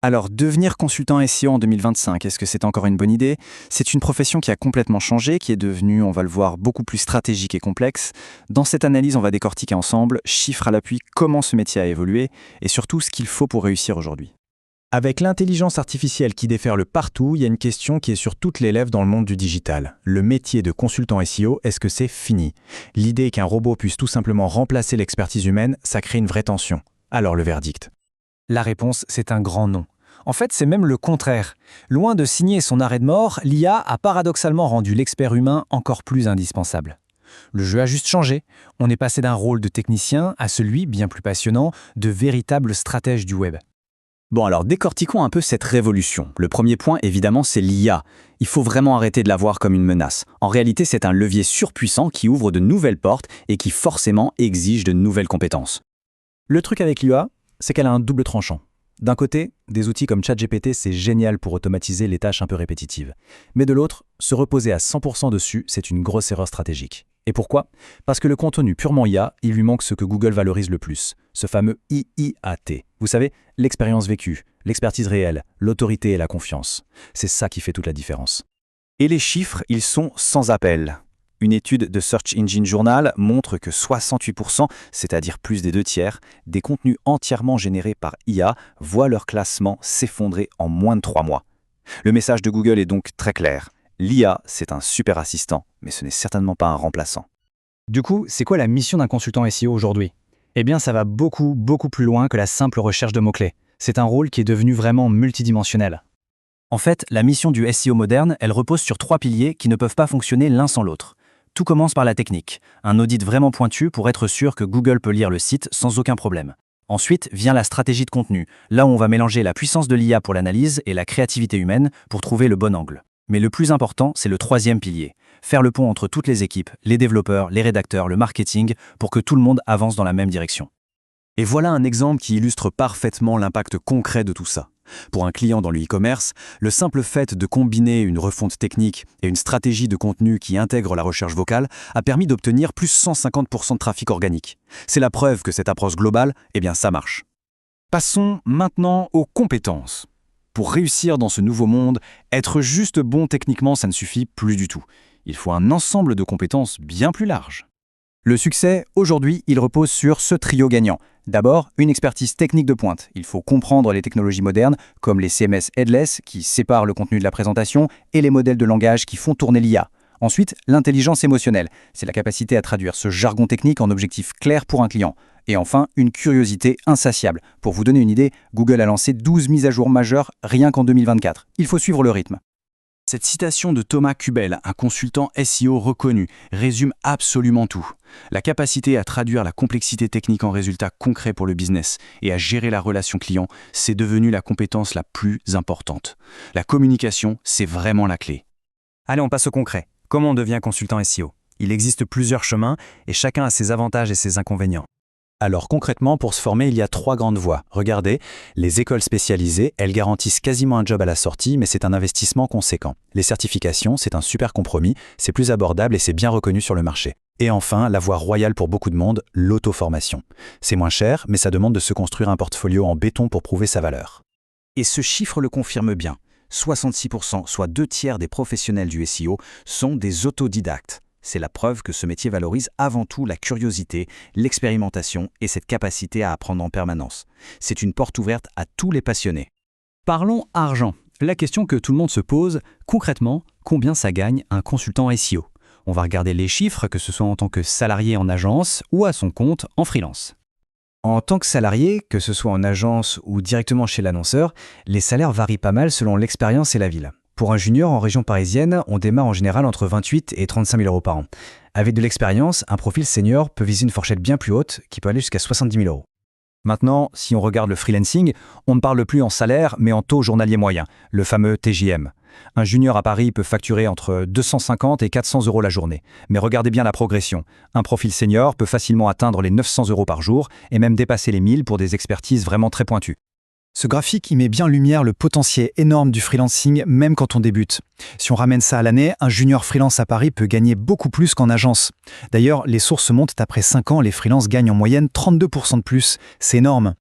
Alors, devenir consultant SEO en 2025, est-ce que c'est encore une bonne idée? C'est une profession qui a complètement changé, qui est devenue, on va le voir, beaucoup plus stratégique et complexe. Dans cette analyse, on va décortiquer ensemble, chiffres à l'appui, comment ce métier a évolué et surtout ce qu'il faut pour réussir aujourd'hui. Avec l'intelligence artificielle qui déferle partout, il y a une question qui est sur toutes les lèvres dans le monde du digital. Le métier de consultant SEO, est-ce que c'est fini? L'idée qu'un robot puisse tout simplement remplacer l'expertise humaine, ça crée une vraie tension. Alors le verdict? La réponse, c'est un grand non. En fait, c'est même le contraire. Loin de signer son arrêt de mort, l'IA a paradoxalement rendu l'expert humain encore plus indispensable. Le jeu a juste changé. On est passé d'un rôle de technicien à celui, bien plus passionnant, de véritable stratège du web. Bon alors, décortiquons un peu cette révolution. Le premier point, évidemment, c'est l'IA. Il faut vraiment arrêter de la voir comme une menace. En réalité, c'est un levier surpuissant qui ouvre de nouvelles portes et qui forcément exige de nouvelles compétences. Le truc avec l'IA, c'est qu'elle a un double tranchant. D'un côté, des outils comme ChatGPT, c'est génial pour automatiser les tâches un peu répétitives. Mais de l'autre, se reposer à 100% dessus, c'est une grosse erreur stratégique. Et pourquoi? Parce que le contenu purement IA, il lui manque ce que Google valorise le plus, ce fameux IIAT. Vous savez, l'expérience vécue, l'expertise réelle, l'autorité et la confiance. C'est ça qui fait toute la différence. Et les chiffres, ils sont sans appel. Une étude de Search Engine Journal montre que 68%, c'est-à-dire plus des 2/3, des contenus entièrement générés par IA voient leur classement s'effondrer en moins de 3 mois. Le message de Google est donc très clair. L'IA, c'est un super assistant, mais ce n'est certainement pas un remplaçant. Du coup, c'est quoi la mission d'un consultant SEO aujourd'hui? Eh bien, ça va beaucoup plus loin que la simple recherche de mots-clés. C'est un rôle qui est devenu vraiment multidimensionnel. En fait, la mission du SEO moderne, elle repose sur 3 piliers qui ne peuvent pas fonctionner l'un sans l'autre. Tout commence par la technique, un audit vraiment pointu pour être sûr que Google peut lire le site sans aucun problème. Ensuite vient la stratégie de contenu, là où on va mélanger la puissance de l'IA pour l'analyse et la créativité humaine pour trouver le bon angle. Mais le plus important, c'est le 3e pilier, faire le pont entre toutes les équipes, les développeurs, les rédacteurs, le marketing, pour que tout le monde avance dans la même direction. Et voilà un exemple qui illustre parfaitement l'impact concret de tout ça. Pour un client dans le e-commerce, le simple fait de combiner une refonte technique et une stratégie de contenu qui intègre la recherche vocale a permis d'obtenir plus 150% de trafic organique. C'est la preuve que cette approche globale, eh bien ça marche. Passons maintenant aux compétences. Pour réussir dans ce nouveau monde, être juste bon techniquement, ça ne suffit plus du tout. Il faut un ensemble de compétences bien plus large. Le succès, aujourd'hui, il repose sur ce trio gagnant. D'abord, une expertise technique de pointe. Il faut comprendre les technologies modernes, comme les CMS headless, qui séparent le contenu de la présentation, et les modèles de langage qui font tourner l'IA. Ensuite, l'intelligence émotionnelle. C'est la capacité à traduire ce jargon technique en objectifs clairs pour un client. Et enfin, une curiosité insatiable. Pour vous donner une idée, Google a lancé 12 mises à jour majeures rien qu'en 2024. Il faut suivre le rythme. Cette citation de Thomas Kubel, un consultant SEO reconnu, résume absolument tout. La capacité à traduire la complexité technique en résultats concrets pour le business et à gérer la relation client, c'est devenu la compétence la plus importante. La communication, c'est vraiment la clé. Allez, on passe au concret. Comment on devient consultant SEO? Il existe plusieurs chemins et chacun a ses avantages et ses inconvénients. Alors concrètement, pour se former, il y a 3 grandes voies. Regardez, les écoles spécialisées, elles garantissent quasiment un job à la sortie, mais c'est un investissement conséquent. Les certifications, c'est un super compromis, c'est plus abordable et c'est bien reconnu sur le marché. Et enfin, la voie royale pour beaucoup de monde, l'auto-formation. C'est moins cher, mais ça demande de se construire un portfolio en béton pour prouver sa valeur. Et ce chiffre le confirme bien. 66%, soit 2/3 des professionnels du SEO, sont des autodidactes. C'est la preuve que ce métier valorise avant tout la curiosité, l'expérimentation et cette capacité à apprendre en permanence. C'est une porte ouverte à tous les passionnés. Parlons argent. La question que tout le monde se pose, concrètement, combien ça gagne un consultant SEO? On va regarder les chiffres, que ce soit en tant que salarié en agence ou à son compte en freelance. En tant que salarié, que ce soit en agence ou directement chez l'annonceur, les salaires varient pas mal selon l'expérience et la ville. Pour un junior en région parisienne, on démarre en général entre 28 et 35 000 euros par an. Avec de l'expérience, un profil senior peut viser une fourchette bien plus haute qui peut aller jusqu'à 70 000 euros. Maintenant, si on regarde le freelancing, on ne parle plus en salaire mais en taux journalier moyen, le fameux TJM. Un junior à Paris peut facturer entre 250 et 400 euros la journée. Mais regardez bien la progression. Un profil senior peut facilement atteindre les 900 euros par jour et même dépasser les 1000 pour des expertises vraiment très pointues. Ce graphique y met bien en lumière le potentiel énorme du freelancing, même quand on débute. Si on ramène ça à l'année, un junior freelance à Paris peut gagner beaucoup plus qu'en agence. D'ailleurs, les sources montrent qu'après 5 ans, les freelances gagnent en moyenne 32% de plus. C'est énorme.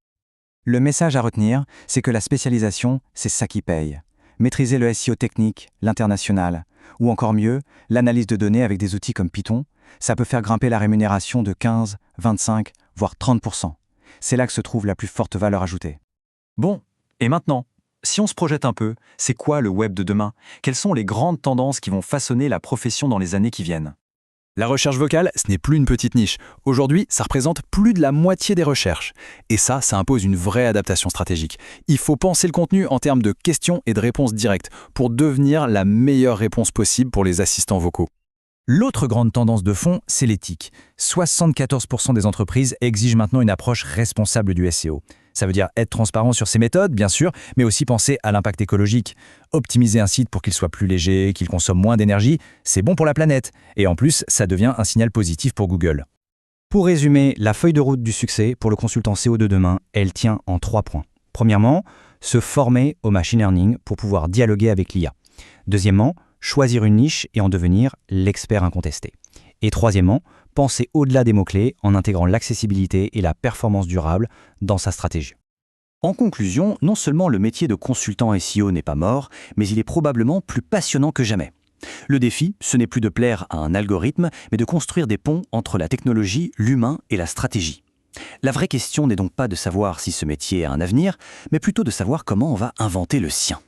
Le message à retenir, c'est que la spécialisation, c'est ça qui paye. Maîtriser le SEO technique, l'international, ou encore mieux, l'analyse de données avec des outils comme Python, ça peut faire grimper la rémunération de 15, 25, voire 30%. C'est là que se trouve la plus forte valeur ajoutée. Bon, et maintenant, si on se projette un peu, c'est quoi le web de demain? Quelles sont les grandes tendances qui vont façonner la profession dans les années qui viennent? La recherche vocale, ce n'est plus une petite niche. Aujourd'hui, ça représente plus de la moitié des recherches. Et ça impose une vraie adaptation stratégique. Il faut penser le contenu en termes de questions et de réponses directes pour devenir la meilleure réponse possible pour les assistants vocaux. L'autre grande tendance de fond, c'est l'éthique. 74% des entreprises exigent maintenant une approche responsable du SEO. Ça veut dire être transparent sur ses méthodes, bien sûr, mais aussi penser à l'impact écologique. Optimiser un site pour qu'il soit plus léger, qu'il consomme moins d'énergie, c'est bon pour la planète. Et en plus, ça devient un signal positif pour Google. Pour résumer, la feuille de route du succès pour le consultant SEO de demain, elle tient en 3 points. Premièrement, se former au machine learning pour pouvoir dialoguer avec l'IA. Deuxièmement, choisir une niche et en devenir l'expert incontesté. Et troisièmement, penser au-delà des mots-clés en intégrant l'accessibilité et la performance durable dans sa stratégie. En conclusion, non seulement le métier de consultant SEO n'est pas mort, mais il est probablement plus passionnant que jamais. Le défi, ce n'est plus de plaire à un algorithme, mais de construire des ponts entre la technologie, l'humain et la stratégie. La vraie question n'est donc pas de savoir si ce métier a un avenir, mais plutôt de savoir comment on va inventer le sien.